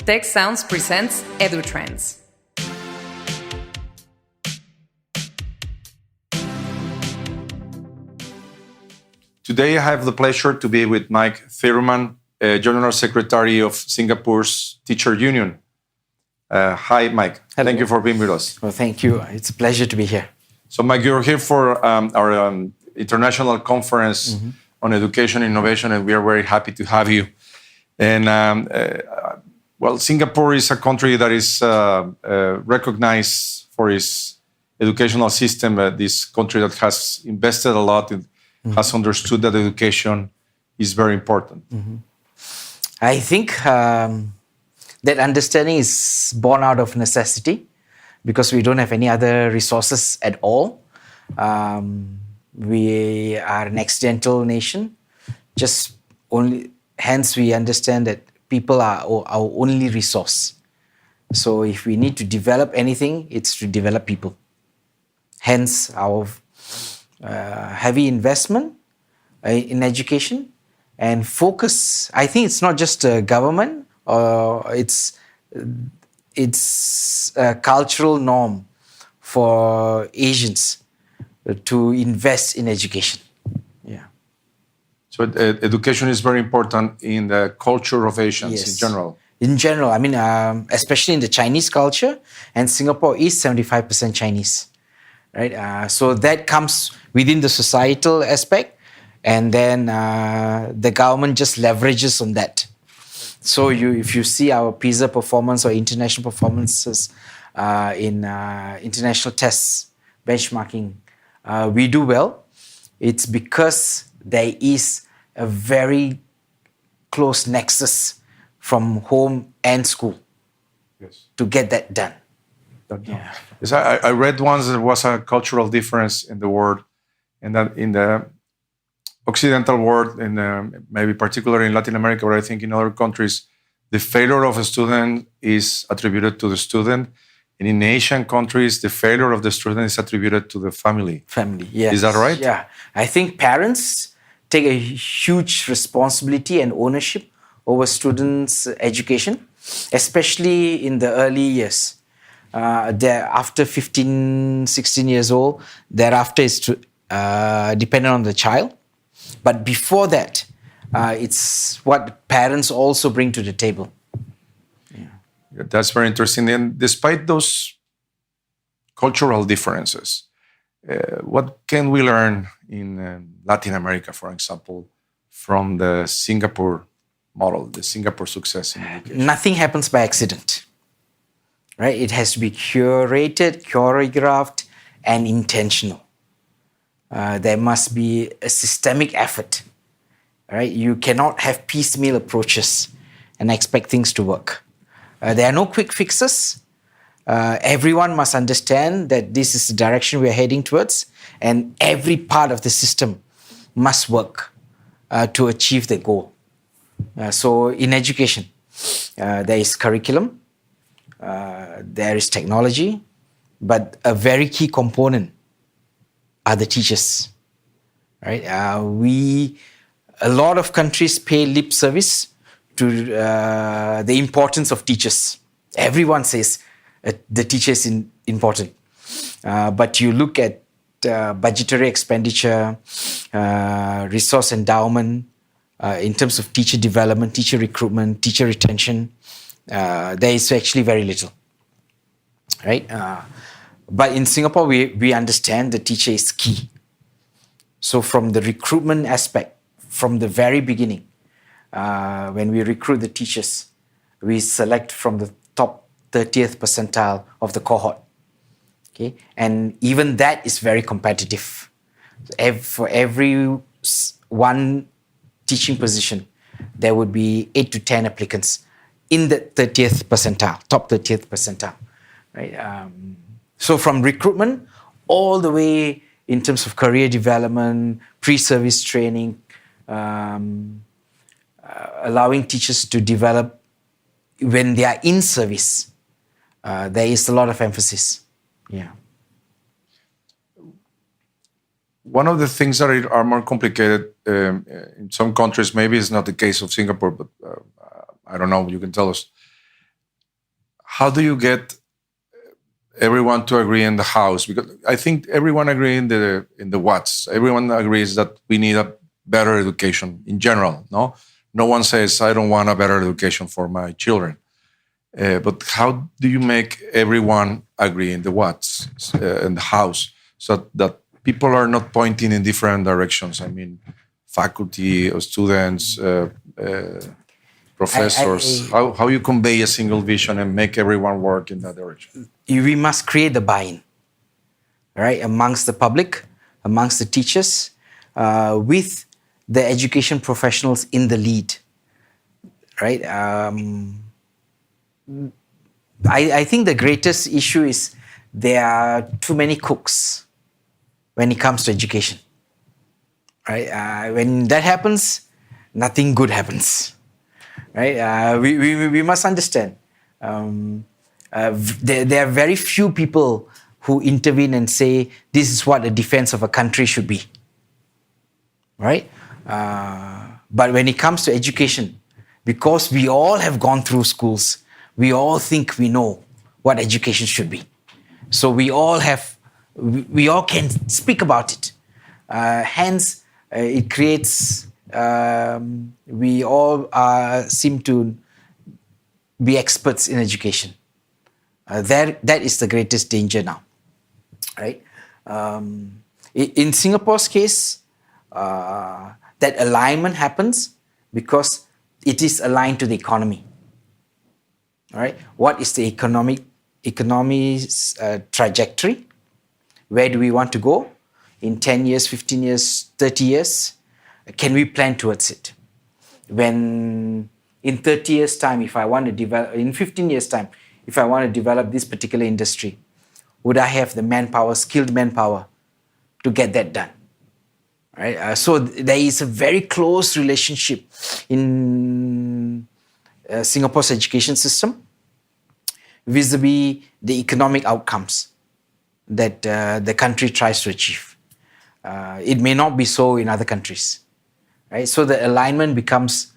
Tech Sounds presents EduTrends. Today I have the pleasure to be with Mike Thiruman, General Secretary of Singapore's Teacher Union. Hi, Mike. Hello. Thank you for being with us. Well, thank you. It's a pleasure to be here. So, Mike, you're here for our international conference on education innovation, and we are very happy to have you. And, Singapore is a country that is recognized for its educational system. This country that has invested a lot in has understood that education is very important. I think that understanding is born out of necessity because we don't have any other resources at all. We are an accidental nation. Hence we understand that people are our only resource. So if we need to develop anything, it's to develop people. Hence our heavy investment in education and focus. I think it's not just a government, it's a cultural norm for Asians to invest in education. Yeah. So education is very important in the culture of Asians in general. In general, I mean, especially in the Chinese culture, and Singapore is 75% Chinese. Right, so that comes within the societal aspect, and then the government just leverages on that. So if you see our PISA performance or international performances in international tests, benchmarking, we do well. It's because there is a very close nexus from home and school to get that done. Yeah. Yes, I read once there was a cultural difference in the world, and that in the Occidental world, and maybe particularly in Latin America, but I think in other countries, the failure of a student is attributed to the student, and in Asian countries, the failure of the student is attributed to the family. Family, yes. Is that right? Yeah. I think parents take a huge responsibility and ownership over students' education, especially in the early years. After 15, 16 years old, thereafter is dependent on the child. But before that, it's what parents also bring to the table. Yeah, that's very interesting. And despite those cultural differences, what can we learn in Latin America, for example, from the Singapore model, the Singapore success in education? Nothing happens by accident. Right? It has to be curated, choreographed, and intentional. There must be a systemic effort. Right? You cannot have piecemeal approaches and expect things to work. There are no quick fixes. Everyone must understand that this is the direction we are heading towards, and every part of the system must work to achieve the goal. So in education, there is curriculum, there is technology, but a very key component are the teachers. Right? A lot of countries pay lip service to the importance of teachers. Everyone says the teacher is important, but you look at budgetary expenditure, resource endowment, in terms of teacher development, teacher recruitment, teacher retention, there is actually very little, right? But in Singapore, we understand the teacher is key. So from the recruitment aspect, from the very beginning, when we recruit the teachers, we select from the top 30th percentile of the cohort. Okay, and even that is very competitive. For every one teaching position, there would be 8 to 10 applicants in the 30th percentile, top 30th percentile, right? So from recruitment all the way in terms of career development, pre-service training, allowing teachers to develop when they are in service, there is a lot of emphasis. Yeah. One of the things that are more complicated in some countries, maybe it's not the case of Singapore, but I don't know, you can tell us. how do you get everyone to agree in the house? Because I think everyone agrees in the what's. Everyone agrees that we need a better education in general. No one says I don't want a better education for my children. But how do you make everyone agree in the what's in the house so that people are not pointing in different directions? I mean, faculty or students, professors. How you convey a single vision and make everyone work in that direction? We must create the buy-in, right, amongst the public, amongst the teachers, with the education professionals in the lead, right? I think the greatest issue is there are too many cooks when it comes to education, right? When that happens, nothing good happens, right? We must understand. There are very few people who intervene and say this is what the defense of a country should be, right? But when it comes to education, because we all have gone through schools, we all think we know what education should be. So we all can speak about it. Hence, it creates, we all seem to be experts in education. That is the greatest danger now, right? In Singapore's case, that alignment happens because it is aligned to the economy. All right, what is the economy's trajectory? Where do we want to go in 10 years, 15 years, 30 years? Can we plan towards it? When in 30 years' time, if I want to develop, in 15 years' time, if I want to develop this particular industry, would I have the manpower, skilled manpower to get that done? Right? So there is a very close relationship in Singapore's education system vis-a-vis the economic outcomes that the country tries to achieve. It may not be so in other countries, right? So the alignment becomes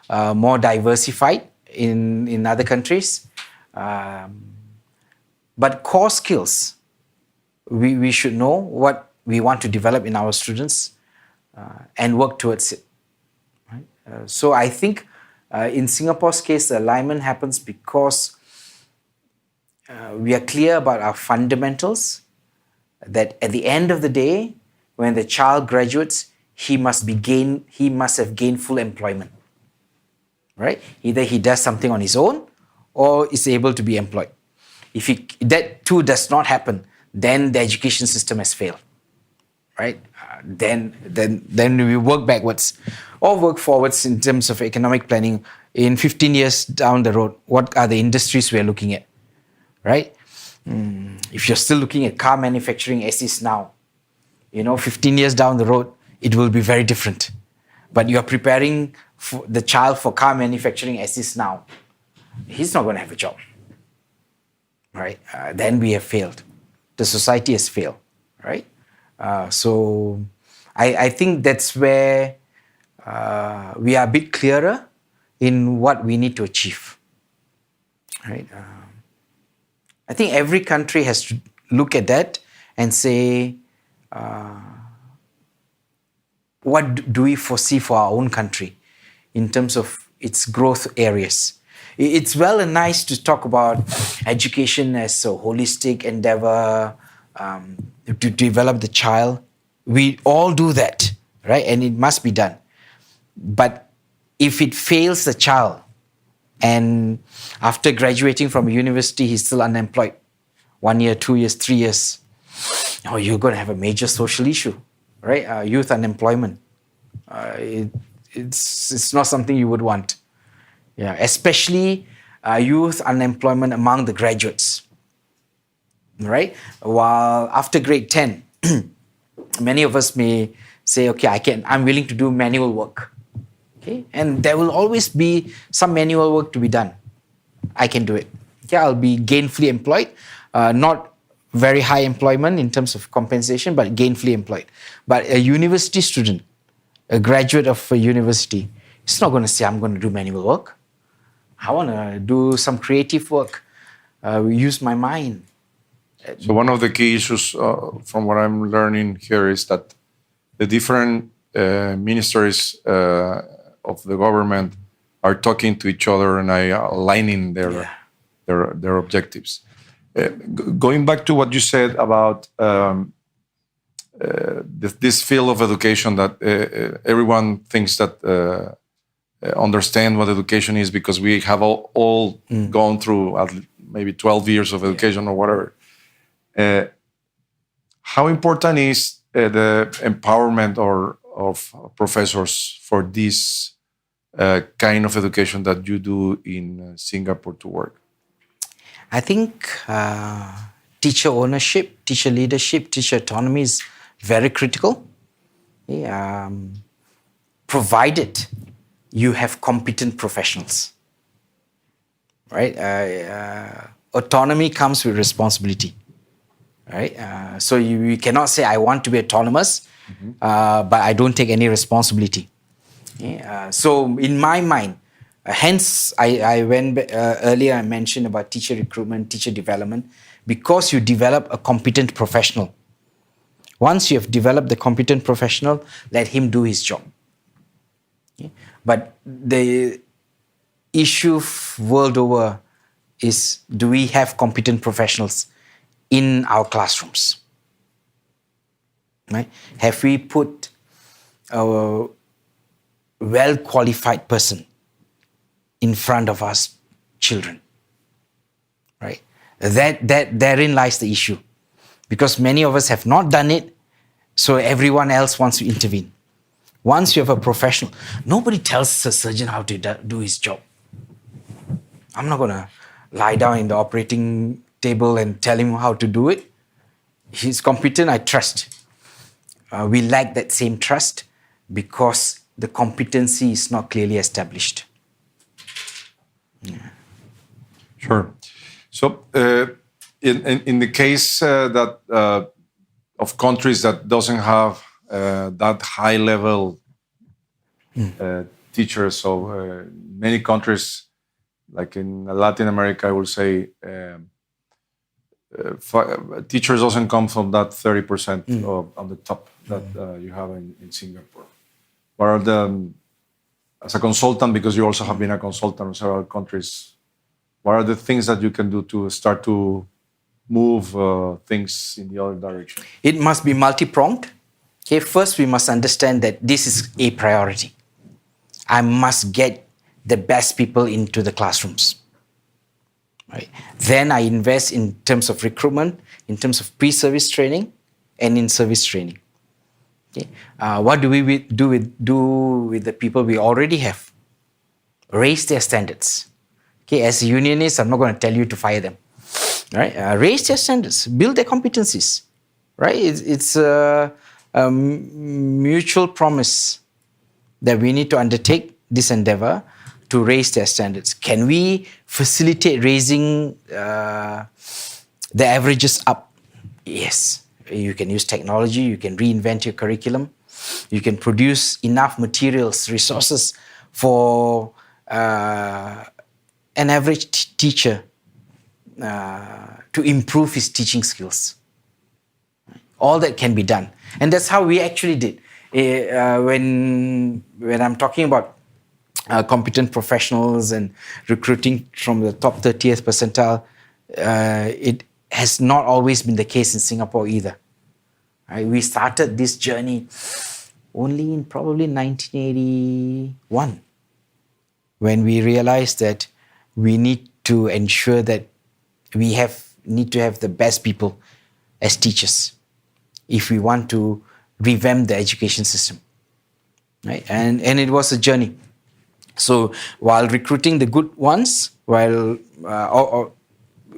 more diversified in other countries. But core skills, we should know what we want to develop in our students and work towards it. Right? So I think in Singapore's case, the alignment happens because we are clear about our fundamentals, that at the end of the day, when the child graduates, he must have gainful employment. Right? Either he does something on his own or is able to be employed. If that too does not happen, then the education system has failed. Right? Then we work backwards or work forwards in terms of economic planning. In 15 years down the road, what are the industries we are looking at? Right? If you're still looking at car manufacturing as is now, 15 years down the road, it will be very different. But you're preparing the child for car manufacturing as is now. He's not going to have a job. Right? Then we have failed. The society has failed. Right? So I think that's where we are a bit clearer in what we need to achieve. Right? I think every country has to look at that and say, what do we foresee for our own country in terms of its growth areas? It's well and nice to talk about education as a holistic endeavor, to develop the child. We all do that, right? And it must be done. But if it fails the child, and after graduating from a university, he's still unemployed, 1 year, 2 years, 3 years, you're going to have a major social issue, right? Youth unemployment. It's not something you would want. Yeah, especially youth unemployment among the graduates, right? While after grade 10, many of us may say, okay, I'm willing to do manual work. Okay, and there will always be some manual work to be done. I can do it. Okay, I'll be gainfully employed, not very high employment in terms of compensation, but gainfully employed. But a university student, a graduate of a university, is not going to say, I'm going to do manual work. I want to do some creative work. use my mind. So one of the key issues from what I'm learning here is that the different ministries of the government are talking to each other and are aligning their objectives. Going back to what you said about this field of education, that everyone thinks that understand what education is because we have all gone through maybe 12 years of education or whatever. How important is the empowerment of professors for this kind of education that you do in Singapore to work? I think teacher ownership, teacher leadership, teacher autonomy is very critical. Provided you have competent professionals, right? Autonomy comes with responsibility, right? So you cannot say, I want to be autonomous, but I don't take any responsibility. So in my mind, hence I went earlier, I mentioned about teacher recruitment, teacher development, because you develop a competent professional. Once you have developed the competent professional, let him do his job. But the issue world over is, do we have competent professionals in our classrooms? Right? Have we put a well-qualified person in front of us children? Right? Therein lies the issue. Because many of us have not done it, so everyone else wants to intervene. Once you have a professional, nobody tells a surgeon how to do his job. I'm not going to lie down in the operating table and tell him how to do it. He's competent, I trust. We lack that same trust because the competency is not clearly established. Sure. So in the case of countries that doesn't have that high level teachers, so many countries like in Latin America, I will say teachers doesn't come from that 30% on the top that you have in Singapore. What are as a consultant, because you also have been a consultant in several countries, what are the things that you can do to start to move things in the other direction? It must be multi-pronged. Okay, first we must understand that this is a priority. I must get the best people into the classrooms. Right? Then I invest in terms of recruitment, in terms of pre-service training, and in service training. Okay? What do we do with the people we already have? Raise their standards. Okay, as a unionist, I'm not going to tell you to fire them. Right? Raise their standards, build their competencies. Right? It's a mutual promise that we need to undertake this endeavor to raise their standards. Can we facilitate raising the averages up? Yes. You can use technology, you can reinvent your curriculum, you can produce enough materials, resources for an average teacher to improve his teaching skills. All that can be done. And that's how we actually did. When I'm talking about competent professionals and recruiting from the top 30th percentile, it has not always been the case in Singapore either. Right? We started this journey only in probably 1981, when we realized that we need to ensure that we need to have the best people as teachers if we want to revamp the education system. Right? And it was a journey. So while recruiting the good ones,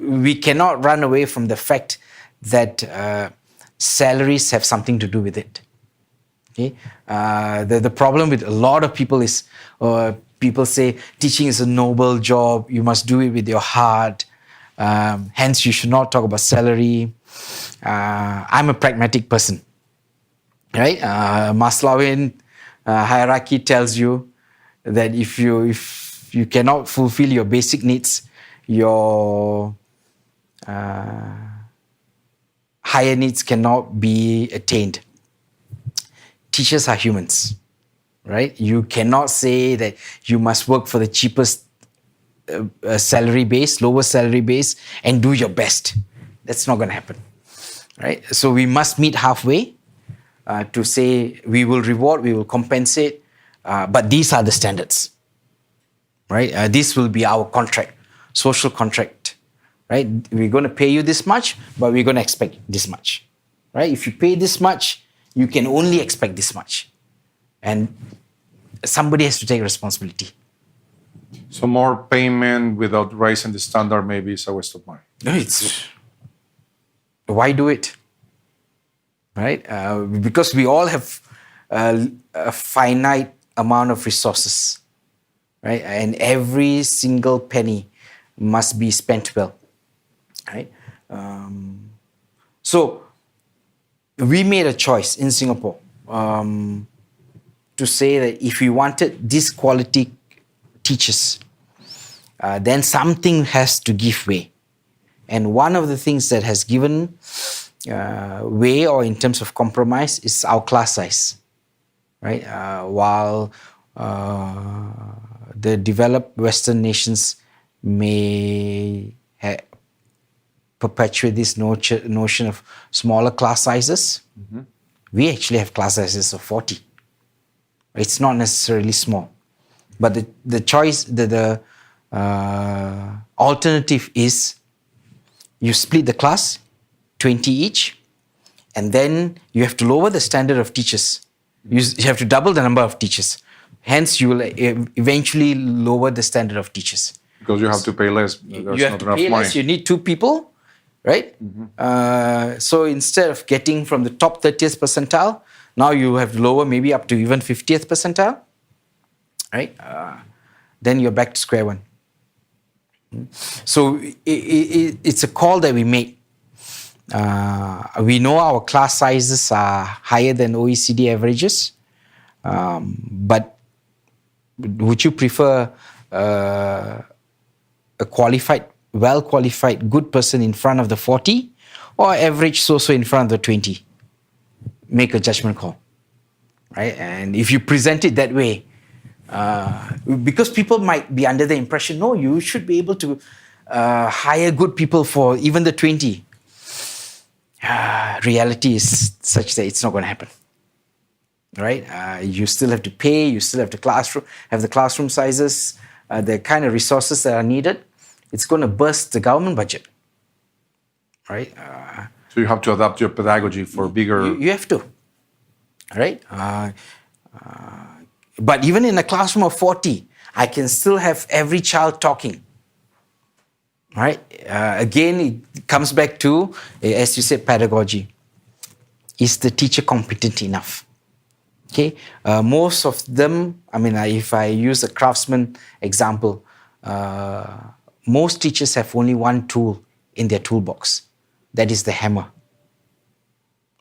we cannot run away from the fact that salaries have something to do with it. Okay? The problem with a lot of people is people say teaching is a noble job, you must do it with your heart, hence you should not talk about salary. I'm a pragmatic person. Right? Maslowian hierarchy tells you that if you cannot fulfill your basic needs, your higher needs cannot be attained. Teachers are humans, right? You cannot say that you must work for the cheapest salary base, lowest salary base, and do your best. That's not going to happen, right? So we must meet halfway to say we will reward, we will compensate, but these are the standards, right? This will be our contract, social contract, right? We're going to pay you this much, but we're going to expect this much, right? If you pay this much, you can only expect this much. And somebody has to take responsibility. So more payment without raising the standard maybe is a waste of money. No, why do it? Right? Because we all have a finite amount of resources, right? And every single penny must be spent well, right? So we made a choice in Singapore to say that if we wanted this quality teachers, then something has to give way. And one of the things that has given way, or in terms of compromise, is our class size, right? While the developed Western nations may perpetuate this notion of smaller class sizes, we actually have class sizes of 40. It's not necessarily small. But the choice, the alternative is you split the class, 20 each, and then you have to lower the standard of teachers. You have to double the number of teachers. Hence, you will eventually lower the standard of teachers. Because you have to pay less. There's You have not to enough pay money. less. You need 2 people, right? So instead of getting from the top 30th percentile, now you have to lower maybe up to even 50th percentile, right? Then you're back to square one. So it's a call that we made. We know our class sizes are higher than OECD averages, but would you prefer a qualified, well-qualified, good person in front of the 40 or average so-so in front of the 20? Make a judgment call, right? And if you present it that way, because people might be under the impression, no, you should be able to hire good people for even the 20. Reality is such that it's not going to happen, right? You still have to pay, you still have the classroom sizes, the kind of resources that are needed. It's going to burst the government budget, right? So you have to adapt your pedagogy for bigger... You have to, right? But even in a classroom of 40, I can still have every child talking, right? Again, it comes back to, as you said, pedagogy. Is the teacher competent enough? Okay, most of them, if I use a craftsman example, most teachers have only one tool in their toolbox. That is the hammer,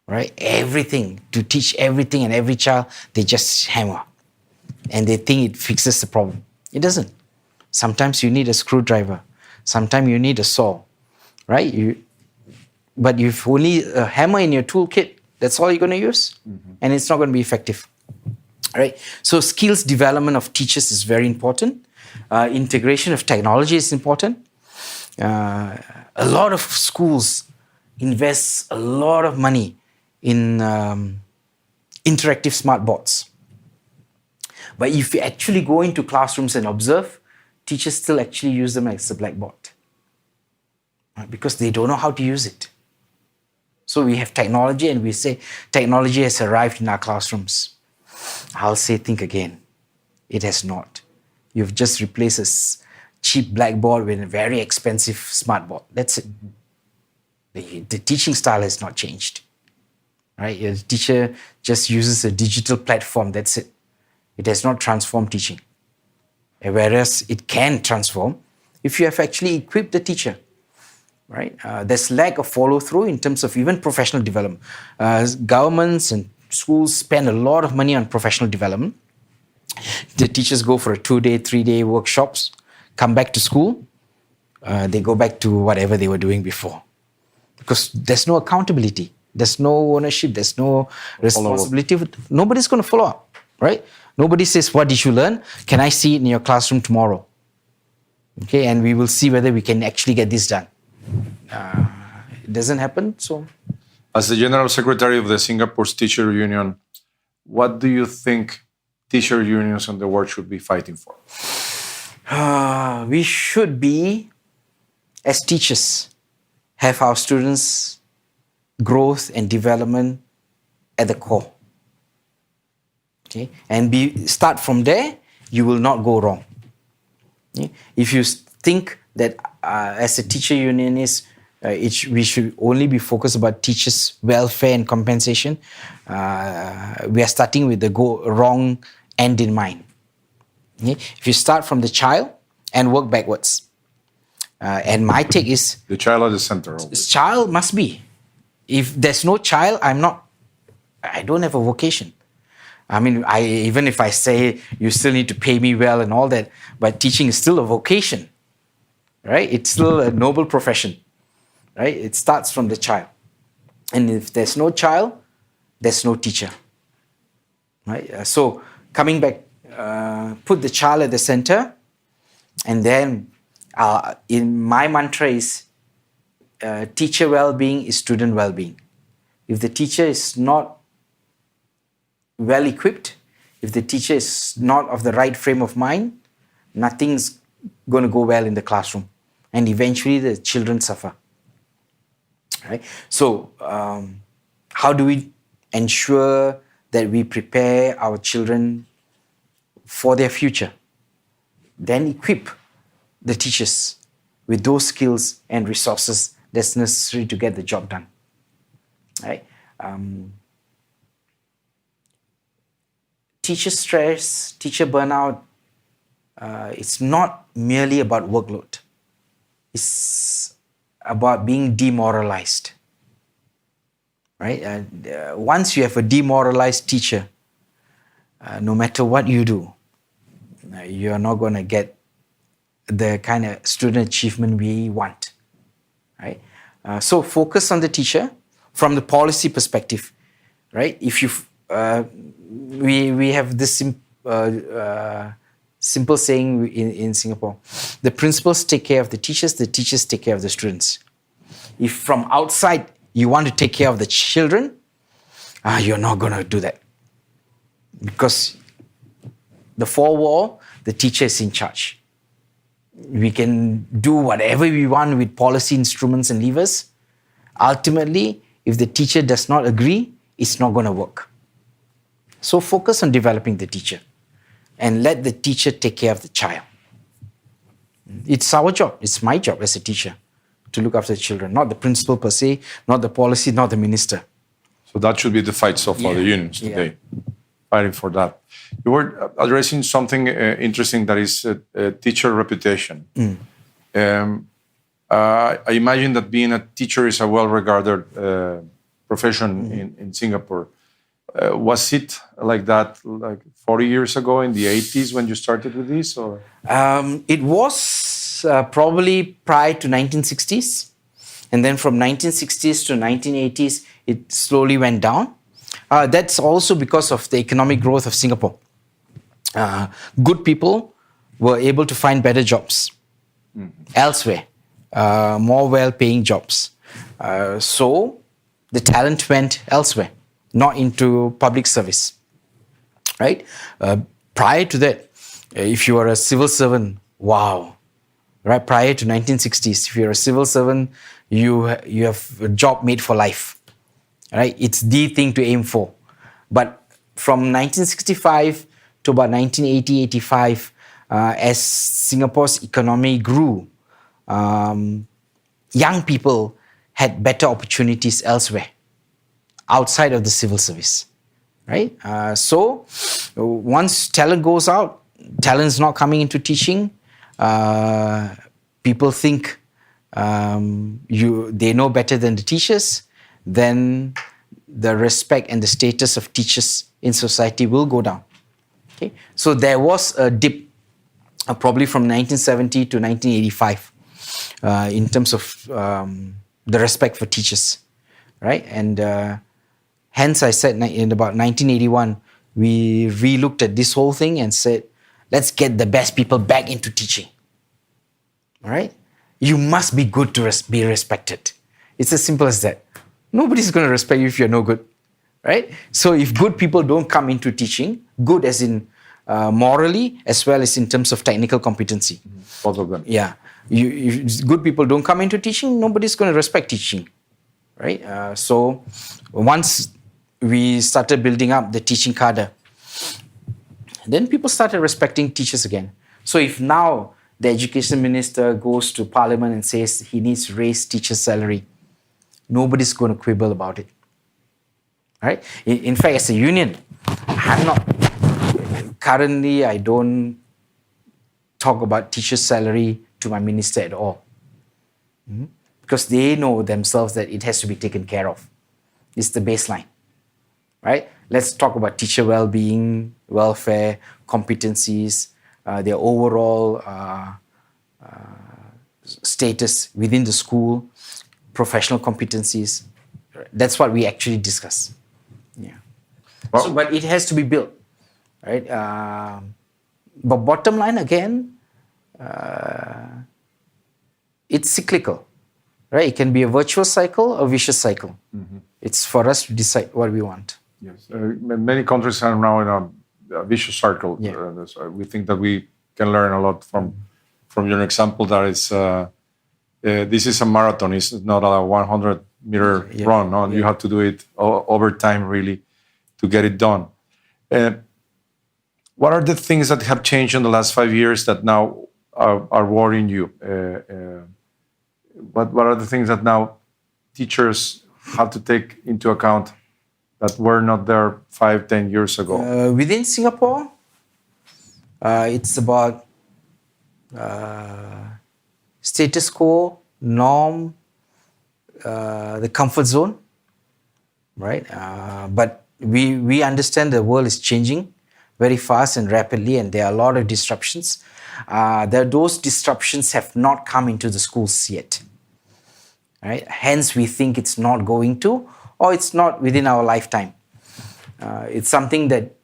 right? Everything, to teach everything and every child, they just hammer. And they think it fixes the problem. It doesn't. Sometimes you need a screwdriver. Sometimes you need a saw, right? But you've only a hammer in your toolkit. That's all you're going to use. And it's not going to be effective, right? So skills development of teachers is very important. Integration of technology is important. A lot of schools invest a lot of money in interactive smart boards. But if you actually go into classrooms and observe, teachers still actually use them as a blackboard, right? Because they don't know how to use it. So we have technology and we say technology has arrived in our classrooms. I'll say, think again. It has not. You've just replaced a cheap blackboard with a very expensive smartboard. That's it. The teaching style has not changed, right? Your teacher just uses a digital platform. That's it. It has not transformed teaching. Whereas it can transform if you have actually equipped the teacher, right? There's lack of follow-through in terms of even professional development. Governments and schools spend a lot of money on professional development. The teachers go for a 2-day, 3-day workshops, come back to school. they go back to whatever they were doing before. Because there's no accountability, there's no ownership, there's no responsibility. Nobody's going to follow up, right? Nobody says, what did you learn? Can I see it in your classroom tomorrow? Okay, and we will see whether we can actually get this done. It doesn't happen, so... As the General Secretary of the Singapore's Teacher Union, what do you think teacher unions in the world should be fighting for? We should be, as teachers, have our students' growth and development at the core. Okay? And start from there, you will not go wrong. Okay? If you think that as a teacher unionist, we should only be focused about teachers' welfare and compensation, we are starting with the wrong end in mind. Okay? If you start from the child and work backwards, and my take is... The child at the center. Child must be. If there's no child, I don't have a vocation. I mean, even if I say you still need to pay me well and all that, but teaching is still a vocation, right? It's still a noble profession, right? It starts from the child. And if there's no child, there's no teacher, right? So coming back, put the child at the center, and then in my mantra is teacher well-being is student well-being. If the teacher is not well-equipped, if the teacher is not of the right frame of mind, nothing's going to go well in the classroom. And eventually the children suffer. Right? So, how do we ensure that we prepare our children for their future? Then equip the teachers with those skills and resources that's necessary to get the job done. Right? Teacher stress, teacher burnout, it's not merely about workload. It's about being demoralized. Right? Once you have a demoralized teacher, no matter what you do, you're not going to get the kind of student achievement we want. Right? So focus on the teacher from the policy perspective. Right? If you we have this simple saying in Singapore: the principals take care of the teachers take care of the students. If from outside you want to take care of the children, you're not going to do that. Because the four wall, the teacher is in charge. We can do whatever we want with policy instruments and levers. Ultimately, if the teacher does not agree, it's not going to work. So focus on developing the teacher and let the teacher take care of the child. It's our job, it's my job as a teacher to look after the children, not the principal per se, not the policy, not the minister. So that should be the fight so far, the unions today, fighting for that. You were addressing something interesting, that is teacher reputation. I imagine that being a teacher is a well-regarded profession in Singapore. Was it like that like 40 years ago in the 80s when you started with this? Or? It was probably prior to 1960s. And then from 1960s to 1980s, it slowly went down. That's also because of the economic growth of Singapore. Good people were able to find better jobs elsewhere, more well-paying jobs. So the talent went elsewhere, not into public service, right? Prior to that, if you were a civil servant, wow, right? Prior to 1960s, if you're a civil servant, you have a job made for life, right? It's the thing to aim for. But from 1965 to about 1980, 85, as Singapore's economy grew, young people had better opportunities elsewhere, outside of the civil service, right? So once talent goes out, talent's not coming into teaching, people think they know better than the teachers, then the respect and the status of teachers in society will go down. Okay? So there was a dip, probably from 1970 to 1985. in terms of the respect for teachers, right? And hence I said in about 1981, we re-looked at this whole thing and said, let's get the best people back into teaching, all right? You must be good to be respected. It's as simple as that. Nobody's going to respect you if you're no good, right? So if good people don't come into teaching, good as in morally as well as in terms of technical competency. Both of them. Yeah. If good people don't come into teaching, nobody's going to respect teaching, right? So once we started building up the teaching cadre, then people started respecting teachers again. So if now the education minister goes to parliament and says he needs to raise teachers' salary, nobody's going to quibble about it, right? In fact, as a union, currently I don't talk about teachers' salary to my minister at all. Because they know themselves that it has to be taken care of. It's the baseline, right? Let's talk about teacher well-being, welfare, competencies, their overall status within the school, professional competencies. That's what we actually discuss. Yeah. Well, But it has to be built, right? But bottom line again, it's cyclical, right? It can be a virtuous cycle or vicious cycle. It's for us to decide what we want. yes, many countries are now in a vicious circle. Yeah. So we think that we can learn a lot from your example. That is, this is a marathon. It's not a 100-meter run. No? You have to do it over time, really, to get it done. What are the things that have changed in the last 5 years that now are worrying you? What are the things that now teachers have to take into account that were not there 5-10 years ago? Within Singapore, it's about status quo, norm, the comfort zone, right? But we understand the world is changing very fast and rapidly, and there are a lot of disruptions. Those disruptions have not come into the schools yet, right? Hence, we think it's not going to, or it's not within our lifetime. It's something that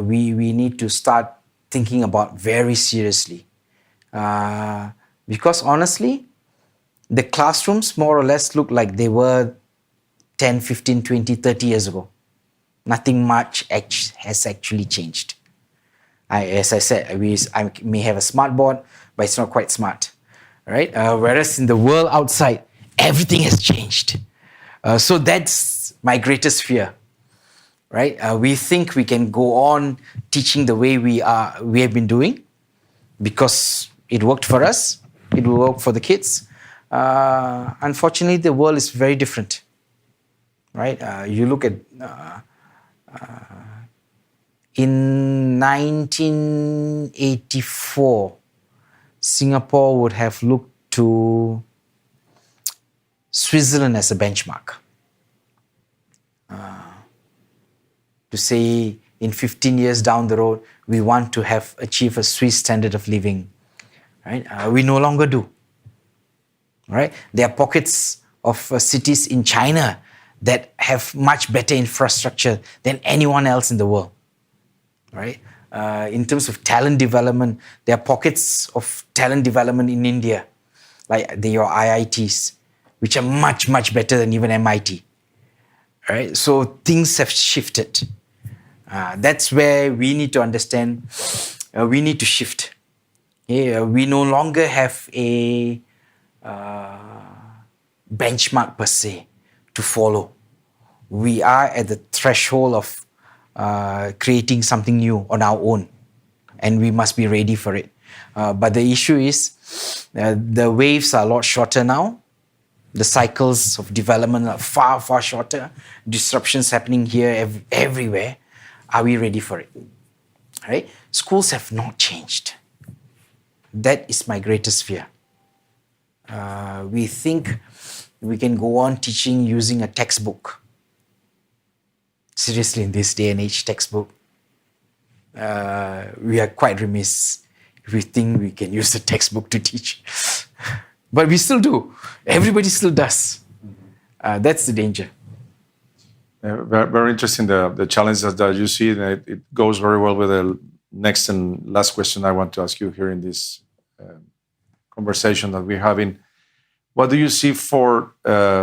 we need to start thinking about very seriously. Because honestly, the classrooms more or less look like they were 10, 15, 20, 30 years ago. Nothing much has actually changed. As I said, I may have a smart board, but it's not quite smart, right? Whereas in the world outside, everything has changed. So that's my greatest fear, right? We think we can go on teaching the way we have been doing because it worked for us. It will work for the kids. Unfortunately, the world is very different, right? You look at in 1984, Singapore would have looked to Switzerland as a benchmark. To say in 15 years down the road, we want to have achieved a Swiss standard of living, right? We no longer do, right? There are pockets of cities in China that have much better infrastructure than anyone else in the world, right? In terms of talent development, there are pockets of talent development in India, like your IITs, which are much, much better than even MIT, right? So things have shifted. That's where we need to understand, we need to shift. We no longer have a benchmark per se to follow. We are at the threshold of creating something new on our own, and we must be ready for it. But the issue is the waves are a lot shorter now. The cycles of development are far, far shorter. Disruptions happening here everywhere. Are we ready for it? Right? Schools have not changed. That is my greatest fear. We think we can go on teaching using a textbook. Seriously, in this day and age, textbook. We are quite remiss if we think we can use the textbook to teach. But we still do. Everybody still does. That's the danger. Very, very interesting, the challenges that you see. And it goes very well with the next and last question I want to ask you here in this conversation that we're having. What do you see for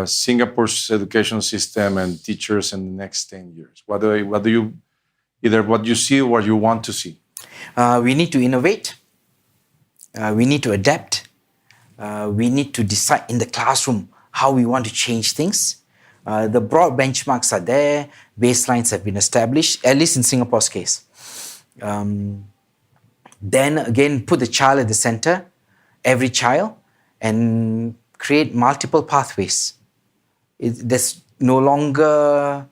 Singapore's education system and teachers in the next 10 years? What do you either what you see or what you want to see? We need to innovate. We need to adapt. We need to decide in the classroom how we want to change things. The broad benchmarks are there. Baselines have been established, at least in Singapore's case. Then again, put the child at the center, every child, and create multiple pathways. There's no longer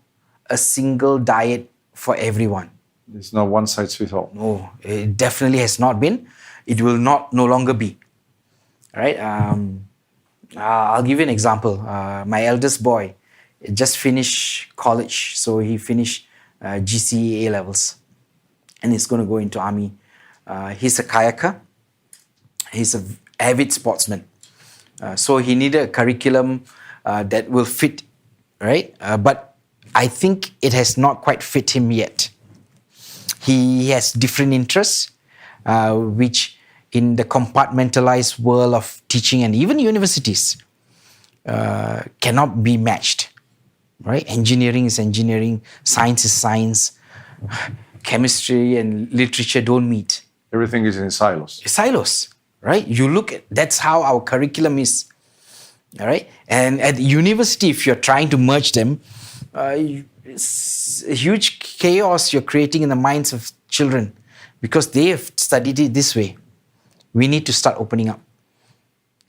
a single diet for everyone. There's no one size fits all. No, it definitely has not been. It will no longer be. All right. I'll give you an example. My eldest boy just finished college, so he finished GCE A levels, and he's going to go into army. He's a kayaker. He's an avid sportsman. So he needed a curriculum that will fit, right? But I think it has not quite fit him yet. He has different interests, which in the compartmentalized world of teaching and even universities cannot be matched, right? Engineering is engineering, science is science, chemistry and literature don't meet. Everything is in silos. Silos, right? You look at, that's how our curriculum is, all right? And at the university, if you're trying to merge them, it's a huge chaos you're creating in the minds of children because they have studied it this way. We need to start opening up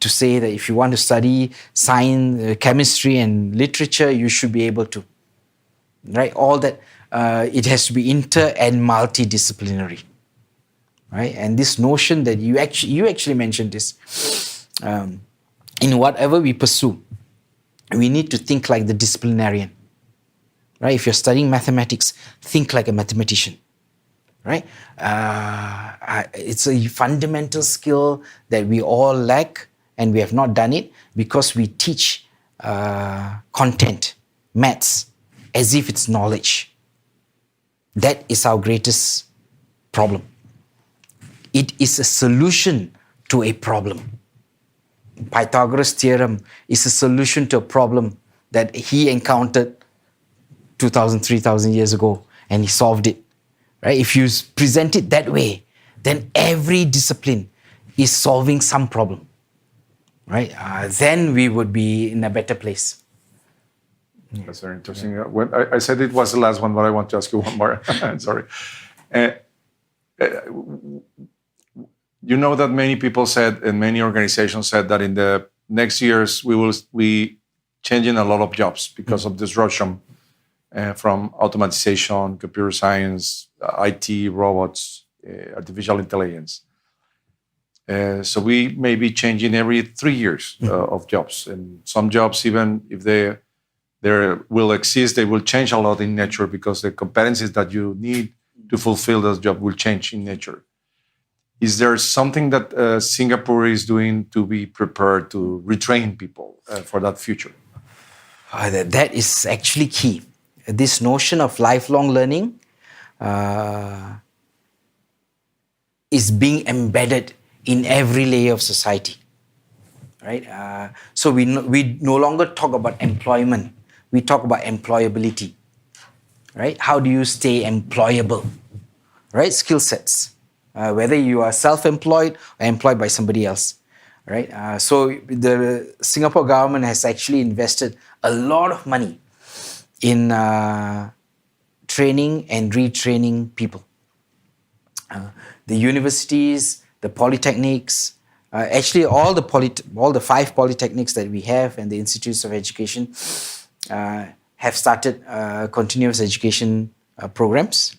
to say that if you want to study science, chemistry and literature, you should be able to, right? All that, it has to be inter and multidisciplinary, right? And this notion that you actually mentioned this, in whatever we pursue, we need to think like the disciplinarian, right? If you're studying mathematics, think like a mathematician, right? It's a fundamental skill that we all lack and we have not done it because we teach content, maths, as if it's knowledge. That is our greatest problem. It is a solution to a problem. Pythagoras' theorem is a solution to a problem that he encountered 2,000, 3,000 years ago and he solved it. Right? If you present it that way, then every discipline is solving some problem. Right? Then we would be in a better place. That's very interesting. When I said it was the last one, but I want to ask you one more. Sorry. You know that many people said, and many organizations said that in the next years we will be changing a lot of jobs because of disruption from automatization, computer science, IT, robots, artificial intelligence. So we may be changing every 3 years of jobs. And some jobs, even if they will exist, they will change a lot in nature because the competencies that you need to fulfill those jobs will change in nature. Is there something that Singapore is doing to be prepared to retrain people for that future? That is actually key. This notion of lifelong learning is being embedded in every layer of society, right? So we no longer talk about employment. We talk about employability, right? How do you stay employable, right? Skill sets, whether you are self-employed or employed by somebody else, right? So the Singapore government has actually invested a lot of money in training and retraining people. The universities, the polytechnics, actually all the 5 polytechnics that we have and the institutes of education have started continuous education programs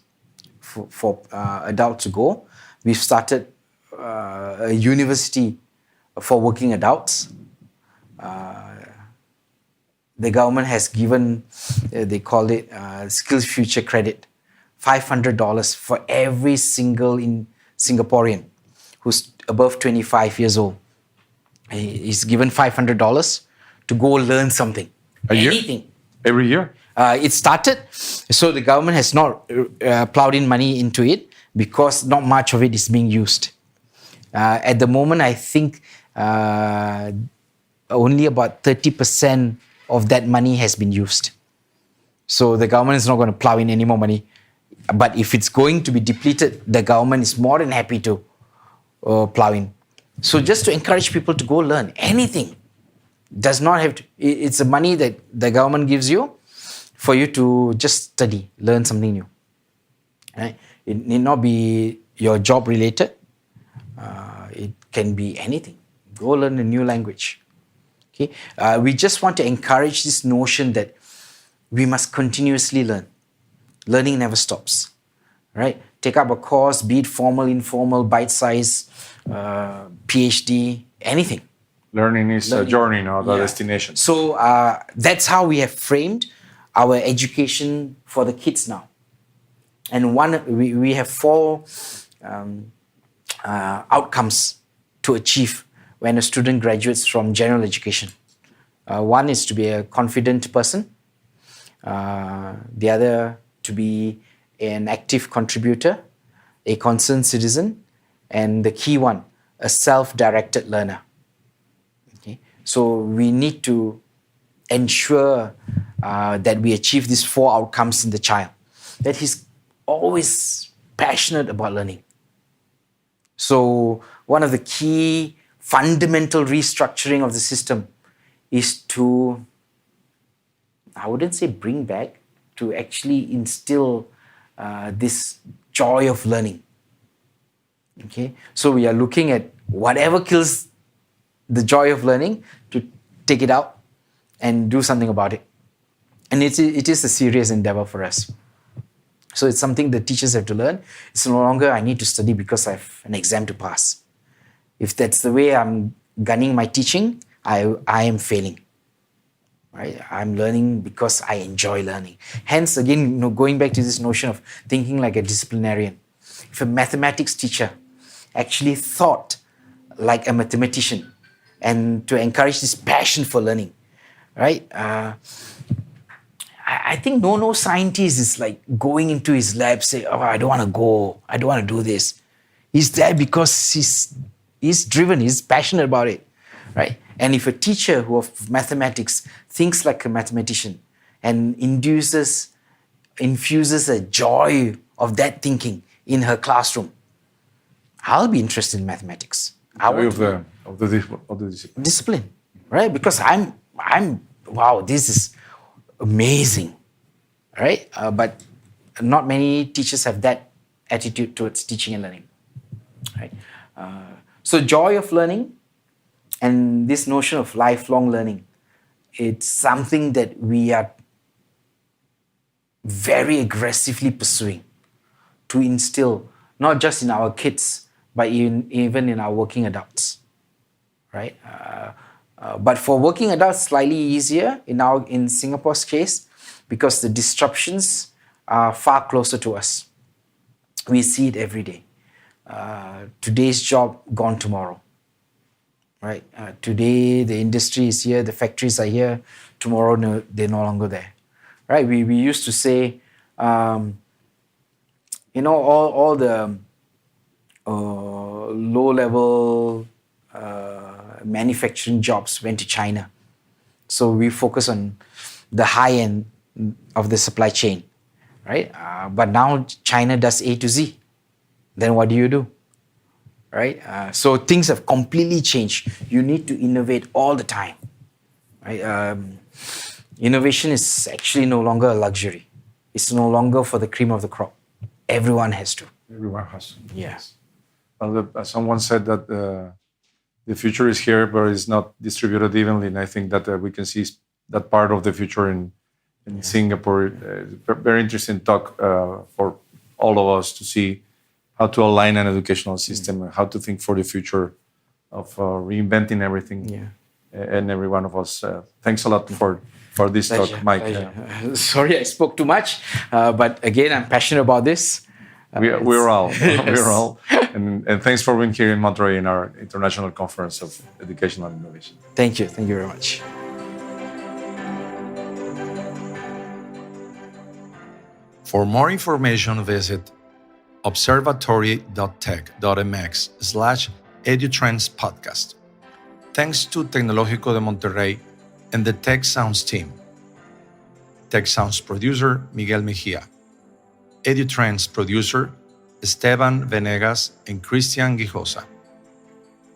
for adults to go. We've started a university for working adults. The government has given, they call it Skills Future Credit, $500 for every single Singaporean who's above 25 years old. He's given $500 to go learn something. A year? Anything. Every year? It started, so the government has not plowed in money into it because not much of it is being used. At the moment, I think only about 30% of that money has been used. So the government is not going to plow in any more money. But if it's going to be depleted, the government is more than happy to plow in. So just to encourage people to go learn anything. Does not have to, it's the money that the government gives you for you to just study, learn something new. Right? It need not be your job related. It can be anything. Go learn a new language. Okay? We just want to encourage this notion that we must continuously learn. Learning never stops. Right? Take up a course, be it formal, informal, bite-sized, PhD, anything. Learning is a journey, not a destination. So that's how we have framed our education for the kids now. And we have 4 outcomes to achieve when a student graduates from general education. One is to be a confident person. The other to be an active contributor, a concerned citizen, and the key one, a self-directed learner. Okay? So we need to ensure that we achieve these 4 outcomes in the child, that he's always passionate about learning. So one of the key fundamental restructuring of the system is to, I wouldn't say bring back, to actually instill this joy of learning. Okay, so we are looking at whatever kills the joy of learning to take it out and do something about it. And it is a serious endeavor for us. So it's something the teachers have to learn. It's no longer I need to study because I have an exam to pass. If that's the way I'm gunning my teaching, I am failing. Right? I'm learning because I enjoy learning. Hence, again, going back to this notion of thinking like a disciplinarian. If a mathematics teacher actually thought like a mathematician and to encourage this passion for learning, right? I think no scientist is like going into his lab say, oh, I don't want to go, I don't want to do this. He's there because he's driven, he's passionate about it, right? And if a teacher who of mathematics thinks like a mathematician and infuses a joy of that thinking in her classroom, I'll be interested in mathematics. Of the discipline. Discipline, right? Because I'm wow, this is amazing, right? But not many teachers have that attitude towards teaching and learning, right? So joy of learning and this notion of lifelong learning, it's something that we are very aggressively pursuing to instill, not just in our kids, but even in our working adults, right? But for working adults, slightly easier in Singapore's case, because the disruptions are far closer to us. We see it every day. Today's job gone tomorrow, right? Today the industry is here, the factories are here. Tomorrow they're no longer there, right? We used to say, all the low-level manufacturing jobs went to China. So we focus on the high end of the supply chain, right? But now China does A to Z. Then what do? Right? So things have completely changed. You need to innovate all the time, right? Innovation is actually no longer a luxury. It's no longer for the cream of the crop. Everyone has to. Everyone has to. Yeah. Well, someone said that the future is here, but it's not distributed evenly. And I think that we can see that part of the future in Singapore. Very interesting talk for all of us to see how to align an educational system and how to think for the future of reinventing everything and every one of us. Thanks a lot for this talk, Mike. Sorry I spoke too much, but again, I'm passionate about this. We're all. And thanks for being here in Monterrey in our International Conference of Education and Innovation. Thank you. Thank you very much. For more information, visit observatory.tech.mx/EduTrends podcast. Thanks to Tecnológico de Monterrey and the Tech Sounds team. Tech Sounds producer, Miguel Mejia. EduTrends producer, Esteban Venegas and Christian Guijosa.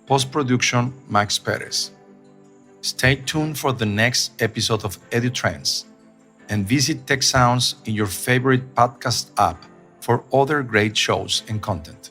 Post-production, Max Perez. Stay tuned for the next episode of EduTrends and visit Tech Sounds in your favorite podcast app for other great shows and content.